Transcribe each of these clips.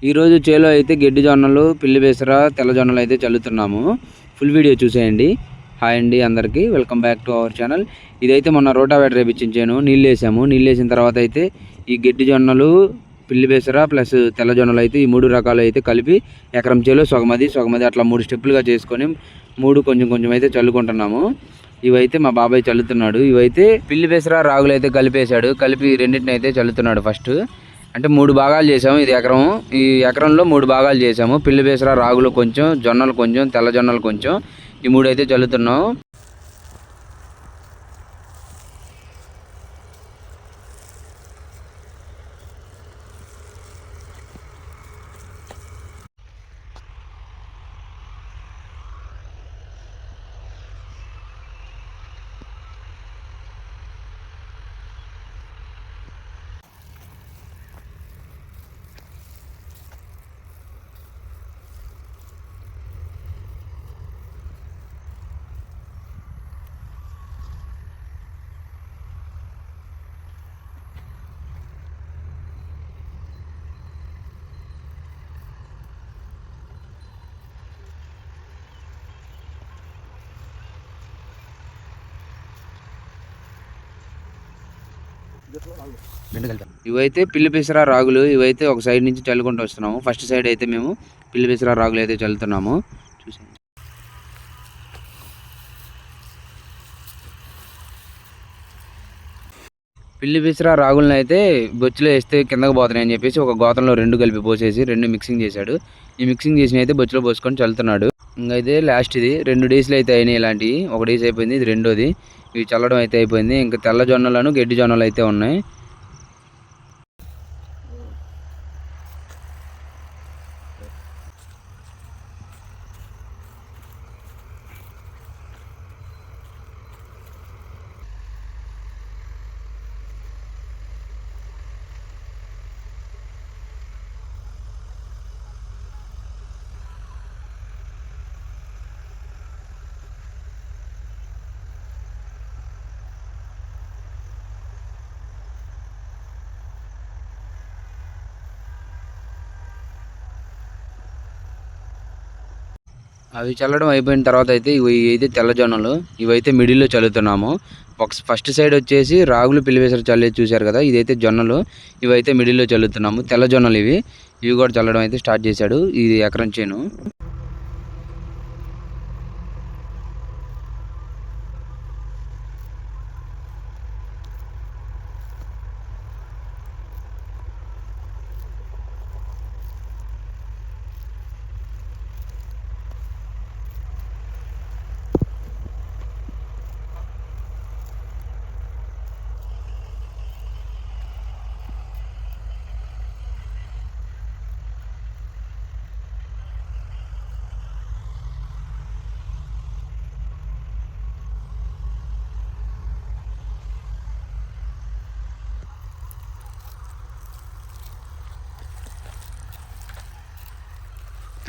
ఈరోజు చేలో అయితే గెడ్డి జొన్నలు, పిల్లి పెసర, తెల్ల జొన్నలు అయితే చల్లుతున్నాము. ఫుల్ వీడియో చూసేయండి. హాయ్ అండి అందరికీ, welcome back to our channel. ఇదైతే మొన్న రోటావేటర్ వేయించిన చేను. నీళ్ళు వేసాము. నీళ్ళు వేసిన తర్వాత అయితే ఈ గెడ్డి జొన్నలు, పిల్లి పెసర ప్లస్ తెల్ల జొన్నలు అయితే ఈ 3 రకాలు అయితే కలిపి ఎకరం చేలో సగమది అట్లా 3 స్టెప్పులుగా చేసుకొని 3 కొంచెం కొంచెం అయితే చల్లుకుంటున్నాము. ఇవైతే మా బాబాయ్ చల్లుతున్నాడు. ఇవైతే పిల్లి పెసర, రాగులు అయితే కలిపేశాడు. కలిపి రెండింటిని అయితే చల్లుతున్నాడు. ఫస్ట్ అంటే 3 భాగాలు చేసాము. ఇది ఎకరం. ఈ ఎకరంలో 3 భాగాలు చేసాము. పిల్లి పెసర, రాగులు కొంచెం, జొన్నలు కొంచెం, తెల్ల జొన్నలు కొంచెం, ఈ 3 అయితే చల్లుతున్నాం. ఇవైతే పిల్లి పెసర, రాగులు. ఇవైతే ఒక సైడ్ నుంచి చల్లుకుంటూ వస్తున్నాము. ఫస్ట్ సైడ్ అయితే మేము పిల్లి పెసర, రాగులు అయితే చల్లుతున్నాము. చూసాను. పిల్లి పెసర, రాగులను అయితే బొచ్చులో వేస్తే కిందకు పోతున్నాయని చెప్పేసి ఒక గోతంలో 2 కలిపి పోసేసి 2 మిక్సింగ్ చేశాడు. ఈ మిక్సింగ్ చేసిన అయితే బొచ్చులో పోసుకొని చల్లుతున్నాడు. ఇంకైతే లాస్ట్ ఇది 2 డేస్లో అయితే అయినాయి. ఇలాంటివి 1 డేస్ అయిపోయింది, ఇది రెండోది. ఇవి చల్లడం అయితే అయిపోయింది. ఇంకా తెల్ల జొన్నలను, గెడ్డి జొన్నలు అయితే ఉన్నాయి. అవి చల్లడం అయిపోయిన తర్వాత అయితే ఇవి అయితే తెల్ల జొన్నలు. ఇవైతే మిడిల్లో చల్లుతున్నాము. ఫస్ట్ సైడ్ వచ్చేసి రాగులు, పిల్లి పెసర చల్లేది చూశారు కదా, ఇదైతే జొన్నలు. ఇవైతే మిడిల్లో చల్లుతున్నాము. తెల్ల జొన్నలు ఇవి కూడా చల్లడం అయితే స్టార్ట్ చేశాడు. ఇది ఎకరం చేను.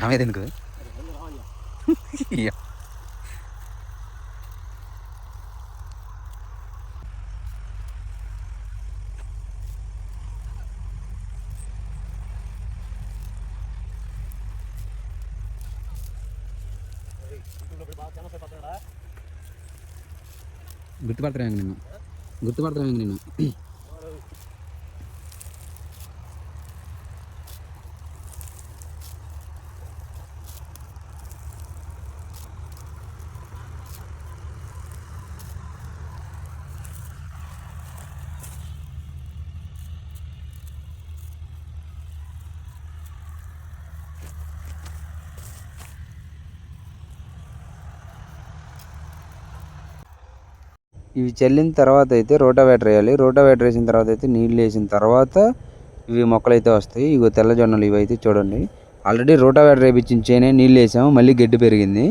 రామేది ఎందుకు గుర్తుపడతారా నిన్ను ఇవి చల్లిన తర్వాత అయితే రోటావేటర్ వేయాలి. రోటావేటర్ వేసిన తర్వాత అయితే నీళ్ళు వేసిన తర్వాత ఇవి మొక్కలైతే వస్తాయి. ఇవి తెల్ల జొన్నలు. ఇవైతే చూడండి, ఆల్రెడీ రోటావేటర్ వేయించిన చేనే నీళ్ళు వేసాము, మళ్ళీ గడ్డి పెరిగింది.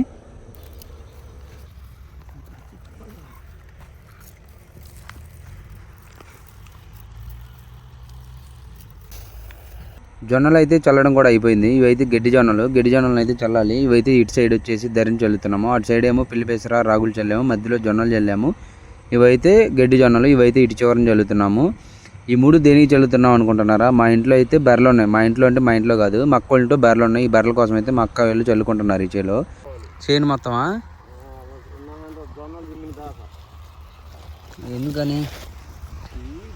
జొన్నలు అయితే చల్లడం కూడా అయిపోయింది. ఇవైతే గడ్డి జొన్నలు అయితే చల్లాలి. ఇవైతే ఇటు సైడ్ వచ్చేసి ధరించి చల్లుతున్నాము. అటు సైడ్ ఏమో పిల్లి పెసర, రాగులు చల్లాము, మధ్యలో జొన్నలు చల్లాము. ఇవైతే గడ్డి జొన్నలు. ఇవైతే ఇటు చివరని చల్లుతున్నాము. ఈ 3 దేనికి చల్లుతున్నాం అనుకుంటున్నారా? మా ఇంట్లో అయితే బర్రెలు ఉన్నాయి. మా ఇంట్లో అంటే మా ఇంట్లో కాదు, మా అక్క వాళ్ళ ఇంట్లో బర్రెలు ఉన్నాయి. ఈ బర్రెల కోసం అయితే మా అక్క వీళ్ళు చల్లుకుంటున్నారు ఈ చేలో. చేను మొత్తమా? ఎందుకని?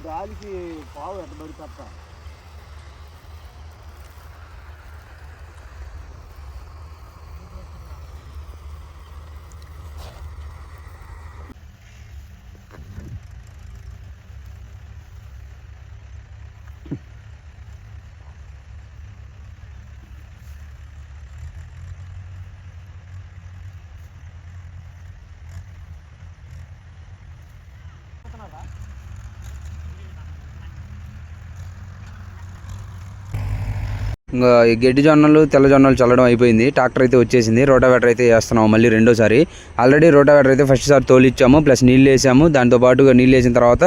గాలికి పావు ఎట్టబడి తప్ప. ఇంకా ఈ గడ్డి జొన్నలు తెల్ల జొన్నలు చల్లడం అయిపోయింది. ట్రాక్టర్ అయితే వచ్చేసింది. రోటావేటర్ అయితే వేస్తున్నాము మళ్ళీ రెండోసారి. ఆల్రెడీ రోటావేటర్ అయితే ఫస్ట్ సారి తోలిచ్చాము, ప్లస్ నీళ్ళు వేసాము. దాంతోపాటుగా నీళ్ళు వేసిన తర్వాత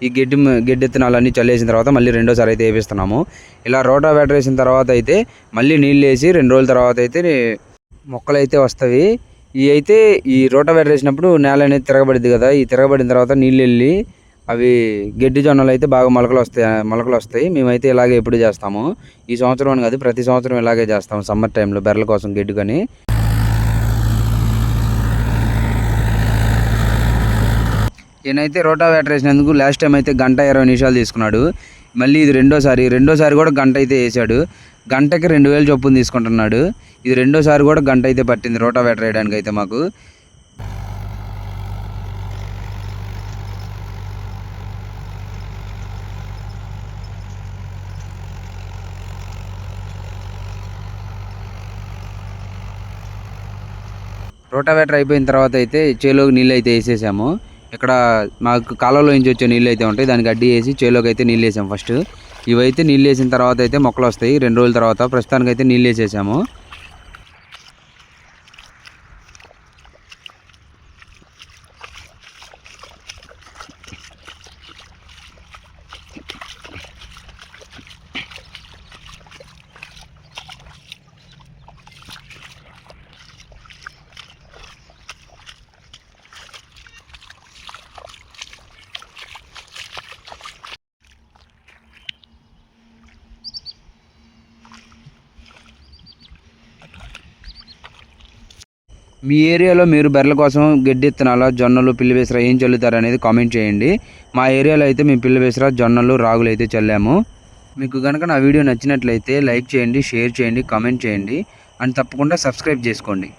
ఈ గడ్డి విత్తనాలన్నీ చల్లేసిన తర్వాత మళ్ళీ రెండోసారి అయితే వేపిస్తున్నాము. ఇలా రోటావేటర్ వేసిన తర్వాత అయితే మళ్ళీ నీళ్ళు వేసి 2 రోజుల తర్వాత అయితే మొక్కలు అయితే వస్తాయి. ఈ రోటావేటర్ వేసినప్పుడు నేల అనేది తిరగబడింది కదా, ఈ తిరగబడిన తర్వాత నీళ్ళు వెళ్ళి అవి గడ్డి జొన్నలు అయితే బాగా మొలకలు వస్తాయి. మేమైతే ఇలాగే ఎప్పుడు చేస్తాము. ఈ సంవత్సరం అని కాదు, ప్రతి సంవత్సరం ఇలాగే చేస్తాము సమ్మర్ టైంలో బెర్రెల కోసం గడ్డుకొని. ఈయనైతే రోటావేటర్ వేసినందుకు లాస్ట్ టైం అయితే 1:20 నిమిషాలు తీసుకున్నాడు. మళ్ళీ ఇది రెండోసారి కూడా గంట అయితే వేసాడు. గంటకి 2000 చొప్పున తీసుకుంటున్నాడు. ఇది రెండోసారి కూడా గంట అయితే పట్టింది రోటావేటర్ వేయడానికి అయితే మాకు. రోటావేటర్ అయిపోయిన తర్వాత అయితే చేలోకి నీళ్ళు అయితే వేసేసాము. ఇక్కడ మాకు కాలువలో నుంచి వచ్చే నీళ్ళు అయితే ఉంటాయి, దానికి అడ్డి వేసి చేలోకి అయితే నీళ్ళు వేసాము ఫస్ట్. ఇవైతే నీళ్ళు వేసిన తర్వాత అయితే మొక్కలు వస్తాయి 2 రోజుల తర్వాత. ప్రస్తుతానికి అయితే నీళ్ళు వేసేసాము. మీ ఏరియాలో మీరు బర్రెల కోసం గడ్డి విత్తనాల జొన్నలు పిల్లి బేసర ఏం చల్లుతారు అనేది కామెంట్ చేయండి. మా ఏరియాలో అయితే మేము పిల్లి బేసర జొన్నలు రాగులు అయితే చల్లాము. మీకు కనుక నా వీడియో నచ్చినట్లయితే లైక్ చేయండి, షేర్ చేయండి, కామెంట్ చేయండి అండ్ తప్పకుండా సబ్స్క్రైబ్ చేసుకోండి.